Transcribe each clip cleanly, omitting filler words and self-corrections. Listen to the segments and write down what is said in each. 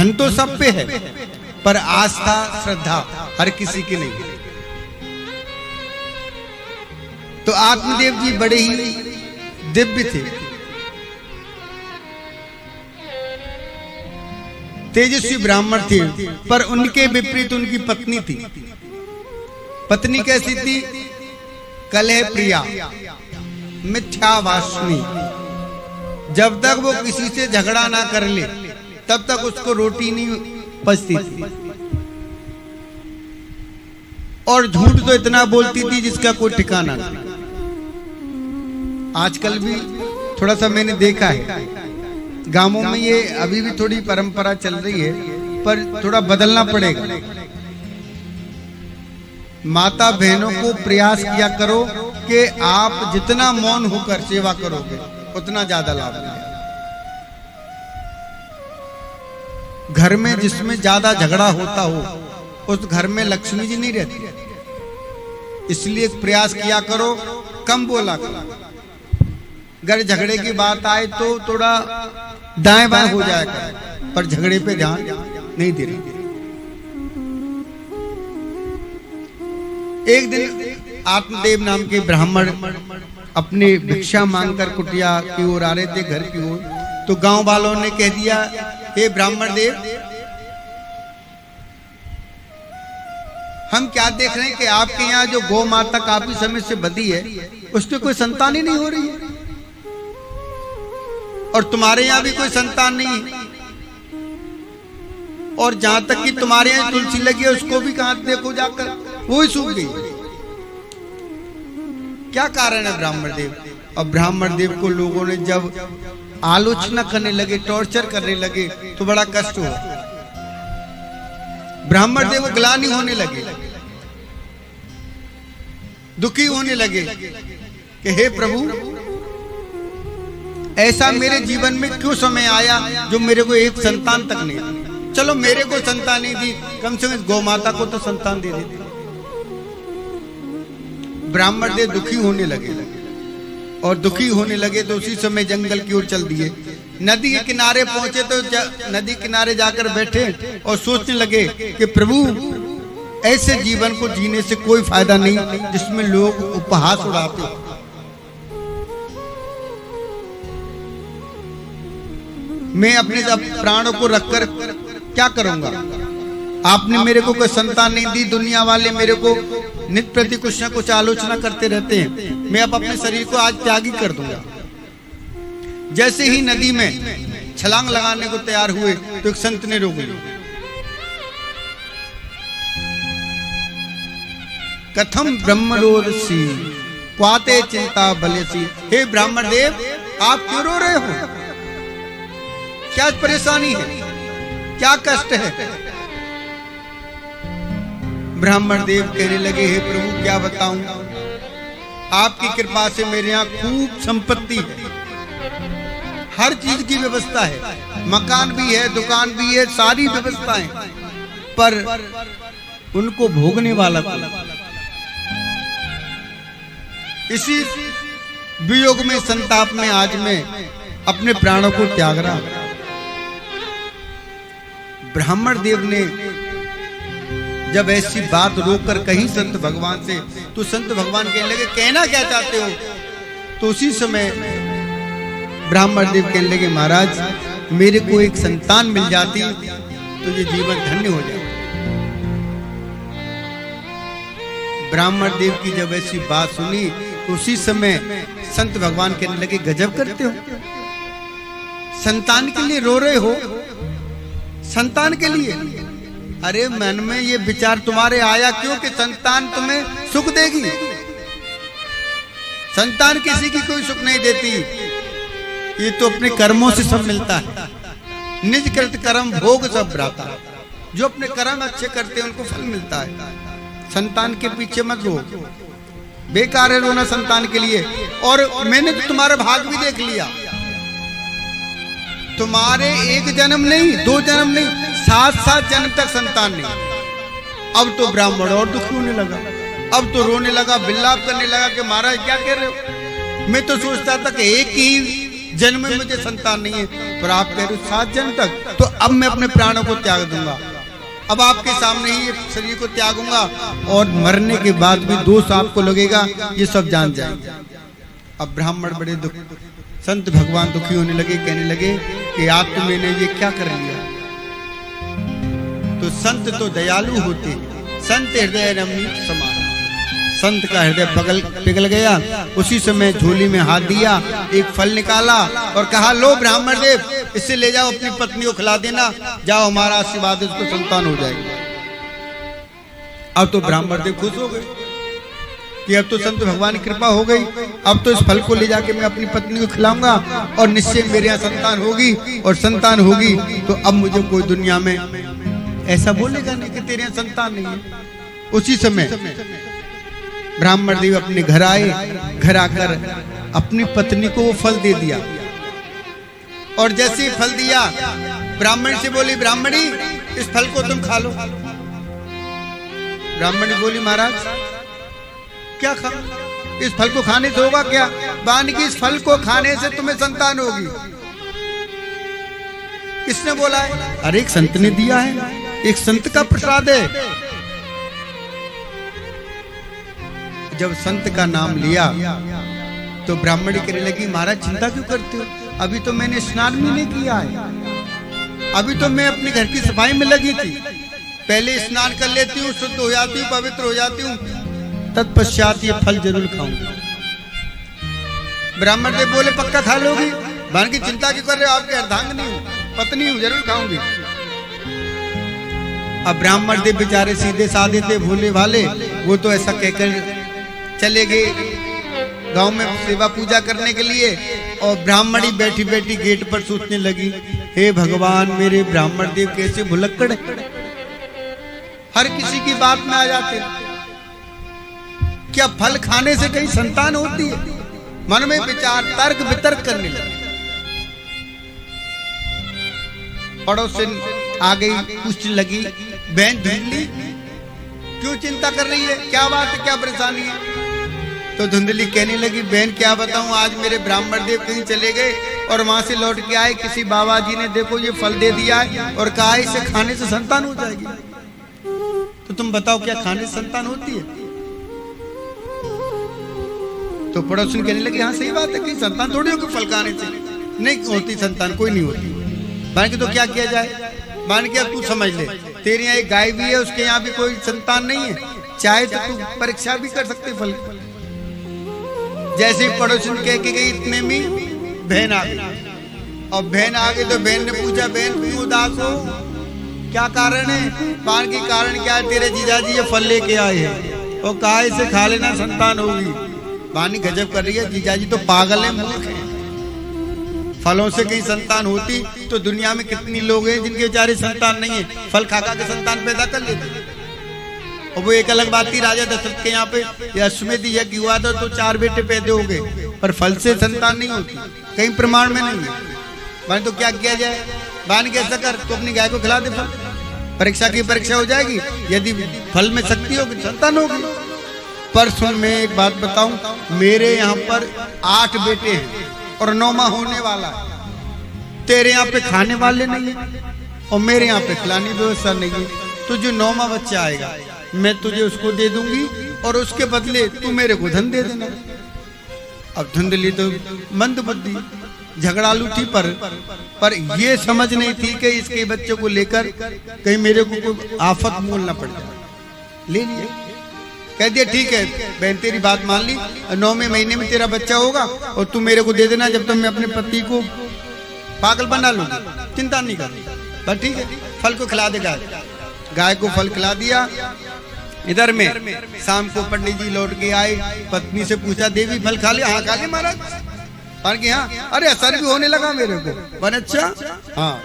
धन तो सब पे है, पर आस्था श्रद्धा हर किसी की नहीं। तो आत्मदेव जी बड़े ही दिव्य थे, तेजस्वी ब्राह्मण थे, पर उनके विपरीत उनकी पत्नी थी। पत्नी कैसी थी? कलह प्रिया, मिथ्यावासिनी। जब तक वो किसी से झगड़ा ना कर ले तब तक उसको रोटी नहीं पचती थी, और झूठ तो इतना बोलती थी जिसका कोई ठिकाना नहीं। आजकल भी थोड़ा सा मैंने देखा है गांवों में, ये अभी भी थोड़ी परंपरा चल रही है, पर थोड़ा बदलना पड़ेगा। माता बहनों को प्रयास किया करो कि आप जितना मौन होकर सेवा करोगे उतना ज्यादा लाभ मिलेगा। घर में जिसमें ज्यादा झगड़ा होता हो उस घर में लक्ष्मी जी नहीं रहती, इसलिए प्रयास किया करो कम बोला करो। अगर झगड़े की बात आए तो थोड़ा दाएं बाएं हो जाएगा, पर झगड़े पे ध्यान नहीं दे रही। एक दिन आत्मदेव नाम के ब्राह्मण अपने भिक्षा मांगकर कुटिया की ओर आ रहे थे, घर की ओर। तो गांव वालों ने कह दिया, हे ब्राह्मण देव, हम क्या देख रहे हैं कि आपके यहाँ जो गौ माता काफी समय से बधी है उसकी कोई संतान ही नहीं हो रही है, और तुम्हारे यहाँ भी कोई संतान नहीं है, और जहां तक कि तुम्हारे यहाँ तुलसी लगी है उसको भी कहां देखो जाकर वो ही सूख गई। क्या कारण है ब्राह्मण देव? और ब्राह्मण देव को लोगों ने जब आलोचना करने लगे, टॉर्चर करने लगे, तो बड़ा कष्ट हुआ। ब्राह्मण देव को ग्लानि होने लगे, दुखी होने लगे कि हे प्रभु, ऐसा मेरे जीवन में क्यों समय आया जो मेरे को एक संतान तक नहीं दी? चलो मेरे को संतान नहीं दी, कम से कम गौ माता को तो संतान दे देते। ब्राह्मण देव दुखी होने लगे, और दुखी होने लगे तो उसी समय जंगल की ओर चल दिए। नदी के किनारे पहुंचे तो नदी किनारे जाकर बैठे और सोचने लगे कि प्रभु, ऐसे जीवन को जीने से कोई फायदा नहीं जिसमें लोग उपहास उड़ाते। मैं अपने प्राणों को रखकर क्या करूंगा? आपने मेरे को कोई संतान नहीं दी, दुनिया वाले मेरे को नित्य प्रति कुछ न कुछ आलोचना करते रहते हैं, मैं अब अपने शरीर को आज त्यागी कर दूंगा। जैसे ही नदी में छलांग लगाने को तैयार हुए तो एक संत ने रोक लिया। कथम ब्रह्मरोदसी क्वाते चिंता बलसी। हे ब्राह्मण देव, आप क्यों रो रहे हो? क्या परेशानी है? क्या कष्ट है? ब्राह्मण देव कहने लगे, हे प्रभु, क्या बताऊं, आपकी कृपा से मेरे यहाँ खूब संपत्ति है, हर चीज की व्यवस्था है, मकान भी है, दुकान भी है, सारी व्यवस्थाएं, पर उनको भोगने वाला कोई। इसी वियोग में, संताप में आज मैं अपने प्राणों को त्याग रहा हूं। ब्राह्मण देव ने जब ऐसी बात रोककर कही संत भगवान से, तो संत भगवान कहने लगे, कहना क्या चाहते हो? तो उसी समय ब्राह्मण देव कहने लगे, महाराज, मेरे को एक संतान मिल जाती तो ये जीवन धन्य हो जाए। ब्राह्मण देव की जब ऐसी बात सुनी, उसी समय संत भगवान कहने लगे, गजब करते हो, संतान के लिए रो रहे हो? संतान के लिए? अरे मन में ये विचार तुम्हारे आया क्यों कि संतान तुम्हें सुख देगी? संतान किसी की कोई सुख नहीं देती, ये तो अपने कर्मों से सब मिलता है। निज कृत कर्म भोग सब भ्राता। जो अपने कर्म अच्छे करते हैं उनको फल मिलता है। संतान के पीछे मत रो, बेकार है रोना संतान के लिए। और मैंने तो तुम्हारा भाग भी देख लिया, तुम्हारे एक जन्म नहीं, दो जन्म नहीं, 7-7 जन्म तक संतान नहीं। अब तो ब्राह्मण और दुखी होने लगा, अब तो रोने लगा, विलाप करने लगा कि महाराज क्या कह रहे हो? मैं तो सोचता था कि एक ही जन्म में मुझे संतान नहीं है, पर आप कह रहे हो 7 जन्म तक, तो अब मैं अपने प्राणों को त्याग दूंगा। अब आपके सामने ही शरीर को त्यागूंगा और मरने के बाद भी दोष आपको लगेगा, ये सब जान जाएंगे। अब ब्राह्मण बड़े दुख, संत भगवान दुखी होने लगे, कहने लगे कि आप तो मैंने ये क्या कर लिया। तो संत तो दयालु होते, संत हृदय रमणीक समान। संत का हृदय पिघल गया। उसी समय झोली में हाथ दिया, एक फल निकाला और कहा, लो ब्राह्मण देव, इसे ले जाओ, अपनी पत्नी को खिला देना, जाओ, हमारा आशीर्वाद उसको संतान हो जाएगी। अब तो ब्राह्मण देव खुश हो गए कि अब तो संत भगवान की कृपा हो गई, अब तो इस फल को ले जाके मैं अपनी पत्नी को खिलाऊंगा और निश्चय मेरे यहाँ संतान होगी, और संतान होगी तो अब मुझे कोई दुनिया में ऐसा बोलेगा नहीं कि तेरे यहाँ संतान नहीं है। उसी समय ब्राह्मण देव अपने घर आए, घर आकर अपनी पत्नी को वो फल दे दिया, और जैसे ही फल दिया, ब्राह्मण से बोली, ब्राह्मणी इस फल को तुम खा लो। ब्राह्मणी बोली, महाराज क्या खा, इस फल को खाने से होगा क्या? बान की इस फल को खाने से तुम्हें संतान होगी। किसने बोला है? अरे एक संत ने दिया है, एक संत का प्रसाद है। जब संत का नाम लिया तो ब्राह्मणी कहने लगी, महाराज चिंता क्यों करते हो, अभी तो मैंने स्नान भी नहीं किया है, अभी तो मैं अपने घर की सफाई में लगी थी, पहले स्नान कर लेती हूँ, शुद्ध हो जाती हूँ, पवित्र हो जाती हूँ, तत्पश्चात ये फल जरूर खाऊंगी। ब्राह्मण देव बोले, पक्का खा लोगी? भान की चिंता क्यों कर रहे हो, आपके अर्धांगिनी हूँ, पत्नी हूँ, जरूर खाऊंगी। अब ब्राह्मण देव बेचारे सीधे साधे थे, भोले भाले, वो तो ऐसा कहकर चले गए गांव में सेवा पूजा करने के लिए, और ब्राह्मणी बैठी बैठी गेट पर सोचने लगी, हे भगवान, मेरे ब्राह्मण देव कैसे भुलक्कड़, हर किसी की बात में आ जाते, क्या फल खाने से कहीं संतान होती है? मन में विचार तर्क वितर्क करने लगे। पड़ोसन आ गई, पूछने लगी, बहन धुंधली क्यों चिंता कर रही है, क्या बात है, क्या परेशानी है? तो धुंधली कहने लगी, बहन क्या बताऊं, आज मेरे ब्राह्मण देव कहीं चले गए और वहां से लौट के आए, किसी बाबा जी ने देखो ये फल दे दिया है और कहा इसे खाने से संतान हो जाएगी। तो तुम बताओ क्या खाने से संतान होती है? तो पड़ोसन कहने लगे, हाँ सही बात है, कहीं संतान थोड़ी होगी फल खाने से, नहीं होती संतान, कोई नहीं होती। मान के तो क्या किया जाए? मान के तू समझ ले, तेरे यहाँ एक गाय भी है, उसके यहाँ भी कोई संतान नहीं है, चाहे तो तू परीक्षा भी कर सकते फल। जैसे ही पड़ोसन कह के गई, इतने में बहन आ गई, और बहन आ गई तो बहन ने पूछा, बहन क्यों उदास हो, क्या कारण है? मान के कारण क्या है, तेरे जीजाजी ये फल लेके आए हैं और कहा इसे खा लेना, संतान होगी। बानी गजब कर रही है, जीजाजी तो पागल है, मूर्ख है, फलों से कहीं संतान होती तो दुनिया में कितनी लोग हैं जिनके बेचारे संतान नहीं है, फल खा खा के संतान पैदा कर लेते। और वो एक अलग बात थी, राजा दशरथ के यहाँ पे अश्वमेध यज्ञ हुआ था तो 4 बेटे पैदा हो गए, पर फल से संतान नहीं होती, कहीं प्रमाण में नहीं है। मान तो क्या किया जाए? बान कैसा कर, तो अपनी गाय को खिला दे, फल परीक्षा की परीक्षा हो जाएगी, यदि फल में शक्ति होगी संतान होगी। पर सुन, मैं एक बात बताऊं, मेरे यहाँ पर 8 बेटे हैं और 9वां होने वाला है, तेरे यहाँ पे खाने वाले नहीं है और मेरे यहाँ पे खिलाने की व्यवस्था नहीं है, तो जो 9वां बच्चा आएगा मैं तुझे उसको दे दूंगी और उसके बदले तू मेरे को धन दे देना। अब धुंधली तो मंद बुद्धि, झगड़ालू थी, पर ये समझ नहीं थी कि इसके बच्चों को लेकर कहीं मेरे को कोई आफत मोल ना पड़ जाए। ले लिया, कह दिया ठीक है बहन, तेरी बात मान ली, 9वें महीने में तेरा बच्चा होगा और तू मेरे को दे देना, जब तक मैं अपने पति को पागल बना लूंगी, चिंता नहीं कर। बस ठीक है, फल को खिला दे गाय को फल खिला दिया। इधर में शाम को पंडित जी लौट के आए, पत्नी से पूछा, देवी फल खा लिया? हाँ खा लिया महाराज। हाँ, अरे असर भी होने लगा मेरे को। बन अच्छा, हाँ।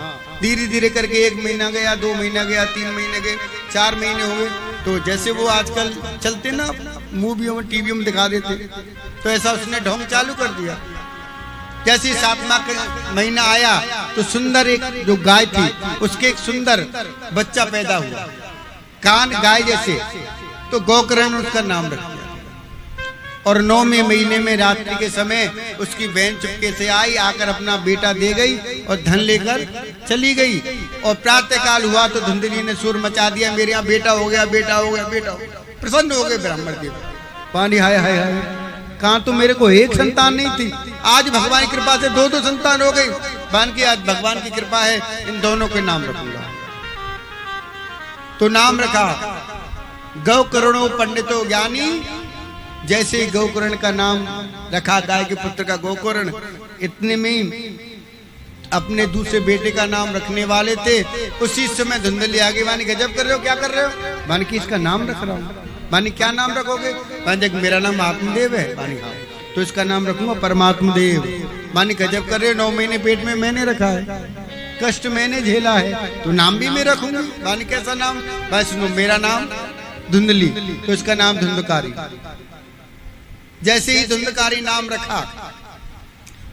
धीरे धीरे करके 1 महीना गया, 2 महीना गया, 3 महीने गए, 4 महीने हो गए। तो जैसे वो आजकल चलते ना मूवियों में, टीवियों में दिखा देते, तो ऐसा उसने ढोंग चालू कर दिया। जैसे 7वां महीना आया तो सुंदर एक जो गाय थी उसके एक सुंदर बच्चा पैदा हुआ, कान गाय जैसे, तो गोकर्ण उसका नाम रख दिया। और 9वें महीने में रात्रि के समय उसकी बहन चुपके से आई, आकर अपना बेटा दे गई और धन लेकर चली गई। और प्रातः काल हुआ तो धुंधली ने सुर मचा दिया, मेरे यहाँ बेटा हो गया, बेटा हो गया, बेटा हो गया। प्रसन्न हो गए ब्राह्मण देव। पानी हाय हाय हाय, कहा तो मेरे को एक संतान नहीं थी, आज भगवान की कृपा से 2 संतान हो गई। बान की आज भगवान की कृपा है, इन दोनों के नाम रखूंगा। तो नाम रखा गौ करुणो पंडितो ज्ञानी। जैसे ही गौकर्ण का नाम रखा, गाय के पुत्र का गोकर्ण, इतने में अपने दूसरे बेटे का नाम रखने वाले थे। उसी समय धुंधली आगे, वानी गजब कर रहे हो, क्या कर रहे हो? वानी की इसका नाम रख रहा हूँ। वानी क्या नाम रखोगे? वानी मेरा नाम आत्मदेव है। वानी हाँ, तो इसका नाम रखूंगा परमात्मा देव। वानी गजब कर रहे हो, 9 महीने पेट में मैंने रखा है, कष्ट मैंने झेला है, तो नाम भी मैं रखूंगी। वानी कैसा नाम? बस मेरा नाम धुंधली, तो इसका नाम धुंधकारी। जैसे ही धुंधकारी नाम रखा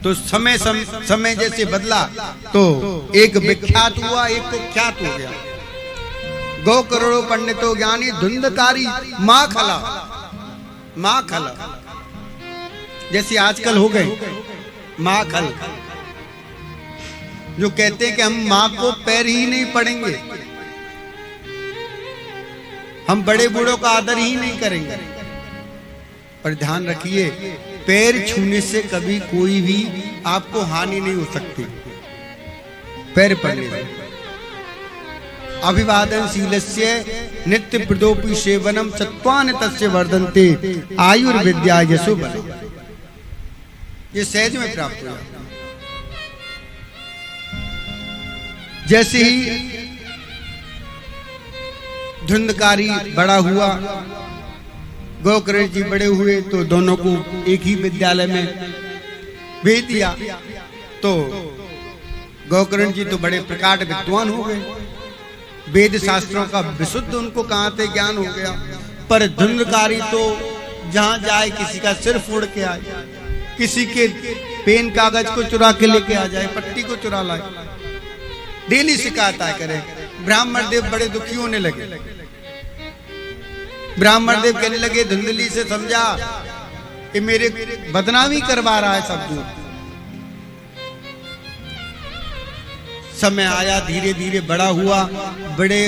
तो समय जैसे बदला, तो एक विख्यात हुआ, एक कुख्यात हो गया। गौ करोड़ों पंडितों ज्ञानी धुंधकारी माँ खला। माँ खला जैसे आजकल हो गए माँ खल, जो कहते हैं कि हम माँ को पैर ही नहीं पड़ेंगे, हम बड़े बूढ़ों का आदर ही नहीं करेंगे। पर ध्यान रखिए, पैर छूने से कभी कोई भी आपको हानि नहीं हो सकती। पैर पड़ने से अभिवादन शीलस्य नित्य प्रदोपी सेवनम सत्वान तस्य वर्धन्ते आयुर्विद्या यशो बलम। ये सहज में प्राप्त हुआ। जैसे ही धुंधकारी बड़ा हुआ, गोकर्ण जी बड़े हुए, तो दोनों को एक ही विद्यालय में भेज दिया। तो गोकर्ण जी तो बड़े प्रकांड विद्वान हो गए, वेद शास्त्रों का विशुद्ध उनको कहाँ से ज्ञान हो गया। पर धुंधकारी तो जहाँ जाए किसी का सिर फोड़ के आए, किसी के पेन कागज को चुरा के लेके आ जाए, पट्टी को चुरा लाए, डेली शिकायत आया करे। ब्राह्मण देव बड़े दुखी होने लगे। ब्राह्मण देव कहने लगे, धुंधली से समझा कि मेरे बदनामी करवा रहा है सब दूर। समय आया, धीरे धीरे बड़ा हुआ। बड़े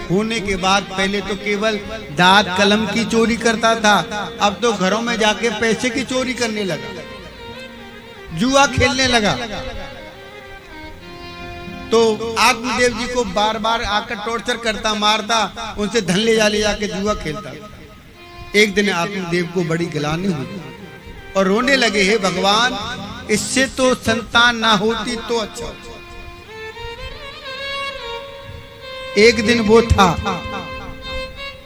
होने के बाद पहले तो केवल दांत कलम की चोरी करता था, अब तो घरों में जाके पैसे की चोरी करने लगा, जुआ खेलने लगा। तो आत्मदेव जी को बार बार आकर टॉर्चर करता, मारता, उनसे धन ले जाके जुआ खेलता। एक दिन आत्मदेव को बड़ी गिलानी हुई और रोने लगे, हे भगवान, इससे तो संतान ना होती तो अच्छा। एक दिन वो था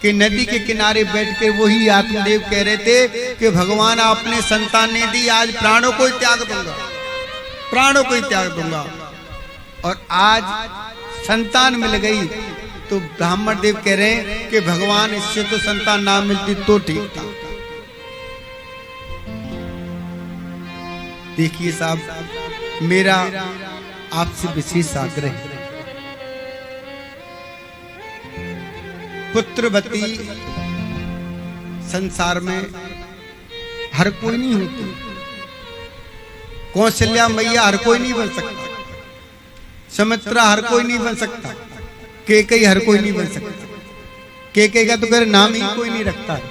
कि नदी के किनारे बैठ के वही आत्मदेव कह रहे थे कि भगवान आपने संतान नहीं दी, आज प्राणों को ही त्याग दूंगा, प्राणों को ही त्याग दूंगा। और आज संतान मिल गई तो ब्राह्मण देव कह रहे हैं कि भगवान इससे तो संतान ना मिलती तो ठीक था। देखिए साहब, मेरा आपसे विशेष आग्रह है, पुत्रवती संसार में हर कोई नहीं होती। कौशल्या मैया हर कोई नहीं बन सकता, सुमित्रा हर कोई नहीं बन सकता, केकई हर कोई नहीं बन सकता। केकई का तो घर नाम ही कोई नहीं रखता है,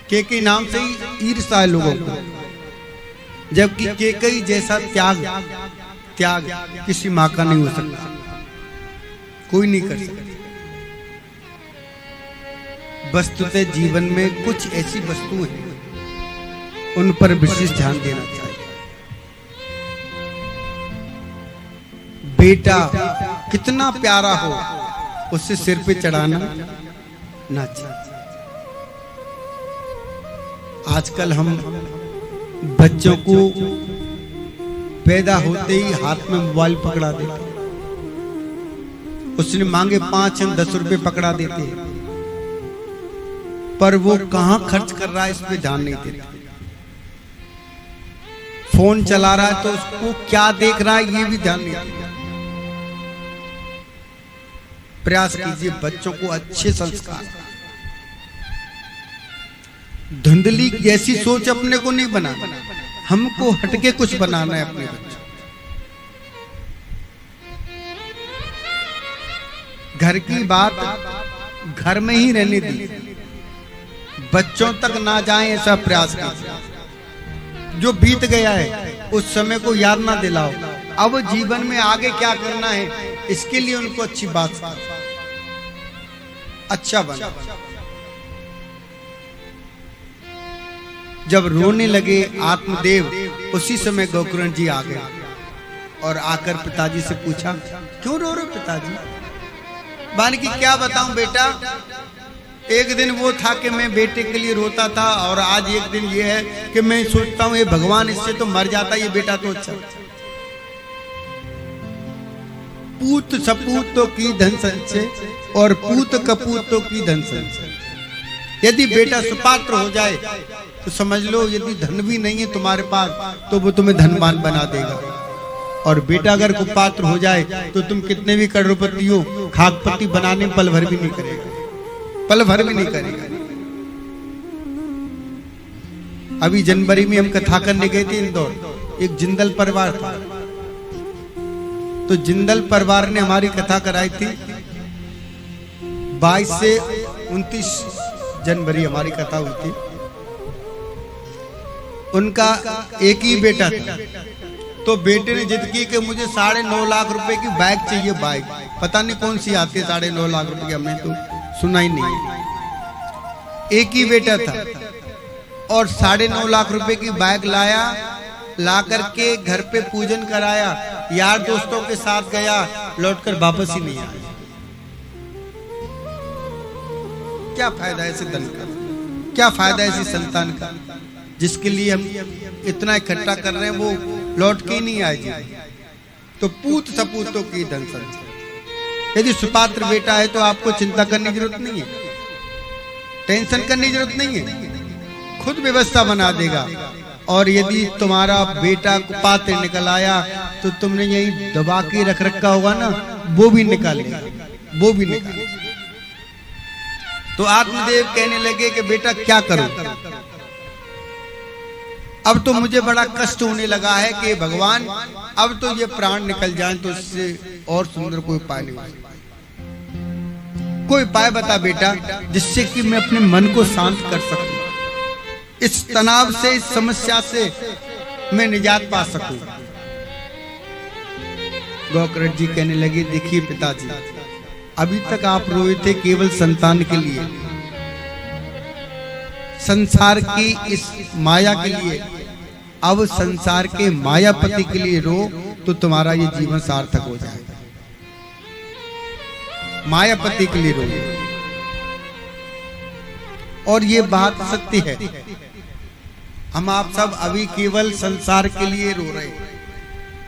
केकई नाम से ही ईर्ष्या है लोगों को। जबकि केकई जैसा त्याग किसी माँ का नहीं हो सकता, कोई नहीं कर सकता। वस्तुतः जीवन में कुछ ऐसी वस्तुएं हैं, उन पर विशेष ध्यान देना चाहिए। बेटा कितना प्यारा हो, उससे सिर पे चढ़ाना ना चाहिए। आजकल हम बच्चों को पैदा होते ही हाथ में मोबाइल पकड़ा देते, उसने मांगे 5 या 10 रुपए पकड़ा देते हैं, पर वो कहां खर्च कर रहा है इस पे ध्यान नहीं देता। फोन चला रहा है तो उसको क्या देख रहा है ये भी ध्यान नहीं देता। प्रयास कीजिए बच्चों को अच्छे संस्कार, धुंधली जैसी सोच अपने को नहीं बनाना, हमको हटके कुछ बनाना है अपने बच्चों। घर की बात घर में ही रहने दी, बच्चों तक ना जाए ऐसा प्रयास कीजिए। जो बीत गया है उस समय को याद ना दिलाओ, अब जीवन में आगे क्या करना है इसके लिए उनको अच्छी बात, अच्छा बना। जब रोने लगे आत्मदेव, उसी समय गोकर्ण जी आ गए और आकर पिताजी से पूछा, क्यों रो रहे हो पिताजी? बान की क्या बताऊं बेटा, एक दिन वो था कि मैं बेटे के लिए रोता था और आज एक दिन ये है कि मैं सोचता हूं ये भगवान इससे तो मर जाता, ये बेटा तो अच्छा। पूत सपूतों की धन संचय और पूत कपूतों की धन संचय। यदि बेटा सुपात्र हो जाए तो समझ लो यदि धन भी नहीं है तुम्हारे पास तो वो तुम्हें धनवान बना देगा, और बेटा अगर कुपात्र हो जाए तो तुम कितने भी करोड़पति हो, खाकपति बनाने पल भर भी नहीं करेगा, पल भर भी नहीं करेगा। अभी जनवरी में हम कथा करने गए थे इंदौर, एक जिंदल परिवार था, तो जिंदल परिवार ने हमारी कथा कराई थी। 22 से 29 जनवरी हमारी कथा हुई थी। उनका एक ही बेटा था, तो बेटे ने जिद की कि मुझे 9.5 लाख रुपए की बाइक चाहिए। बाइक पता नहीं कौन सी आती है 9.5 लाख रुपए की, हमने तो सुना ही नहीं। एक ही बेटा था और 9.5 लाख रुपए की बाइक लाया, ला करके घर पे पूजन कराया, यार दोस्तों के साथ गया, लौटकर वापस ही नहीं आया। क्या फायदा ऐसे धन का, क्या फायदा ऐसी संतान का जिसके लिए हम इतना इकट्ठा कर रहे हैं, वो लौट के ही नहीं आएगी। तो पूत सपूतों की धन संचय। यदि सुपात्र बेटा है तो आपको चिंता करने की जरूरत नहीं है, टेंशन करने की जरूरत नहीं है, खुद व्यवस्था बना देगा। और यदि तुम्हारा बेटा कुपात्र निकल आया तो तुमने यही दबा के रख रखा होगा ना, वो भी निकालेगा, वो भी निकालेगा। तो आत्मदेव कहने लगे कि बेटा क्या करूं, अब तो मुझे बड़ा कष्ट होने लगा है कि भगवान अब तो ये प्राण निकल जाए तो इससे और सुंदर कोई उपाय नहीं हो। कोई उपाय बता बेटा जिससे कि मैं अपने मन को शांत कर सकूं, इस तनाव से, इस समस्या से मैं निजात पा सकूं। गोकर्ण जी कहने लगे, देखिए पिताजी, अभी तक आप रोए थे केवल संतान के लिए, संसार की इस माया के लिए। अब संसार के मायापति के लिए रो तो तुम्हारा ये जीवन सार्थक हो जाएगा। मायापति के लिए रो, और ये बात सत्य है। हम आप सब अभी केवल संसार के लिए रो रहे हैं,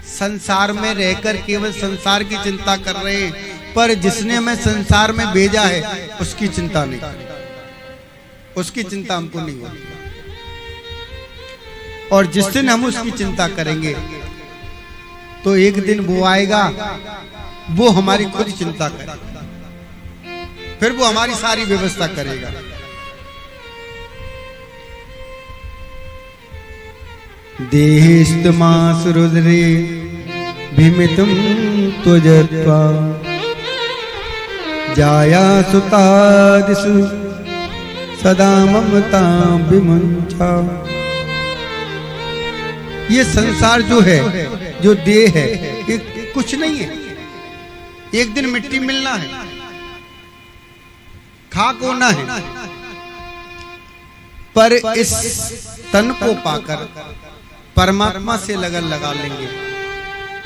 संसार में रहकर केवल संसार की चिंता कर रहे हैं, पर जिसने हमें संसार में भेजा है उसकी चिंता नहीं, उसकी चिंता हमको नहीं होती। और जिस दिन हम उसकी चिंता करेंगे तो एक दिन वो आएगा, वो हमारी खुद चिंता करेगा, फिर वो हमारी सारी व्यवस्था करेगा। देहिस्तमास रुद्रे भीमितुम त्वजत्वा जाया सुतादिषु सदा ममता विमुंचा। ये संसार जो है, जो देह है, ये कुछ नहीं है, एक दिन मिट्टी मिलना है, खाक होना है। पर इस तन को पाकर परमात्मा से लगन लगा लेंगे,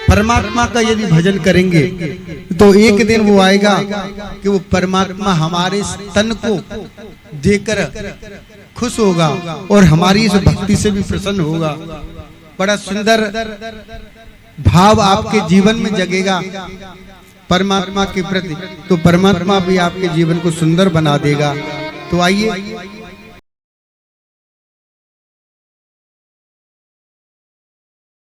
परमात्मा का यदि भजन करेंगे तो एक दिन वो आएगा कि वो परमात्मा हमारे तन को देकर खुश होगा और हमारी इस भक्ति से भी प्रसन्न होगा। बड़ा सुंदर भाव आपके जीवन में जगेगा परमात्मा के प्रति, तो परमात्मा भी आपके जीवन को सुंदर बना देगा। तो आइए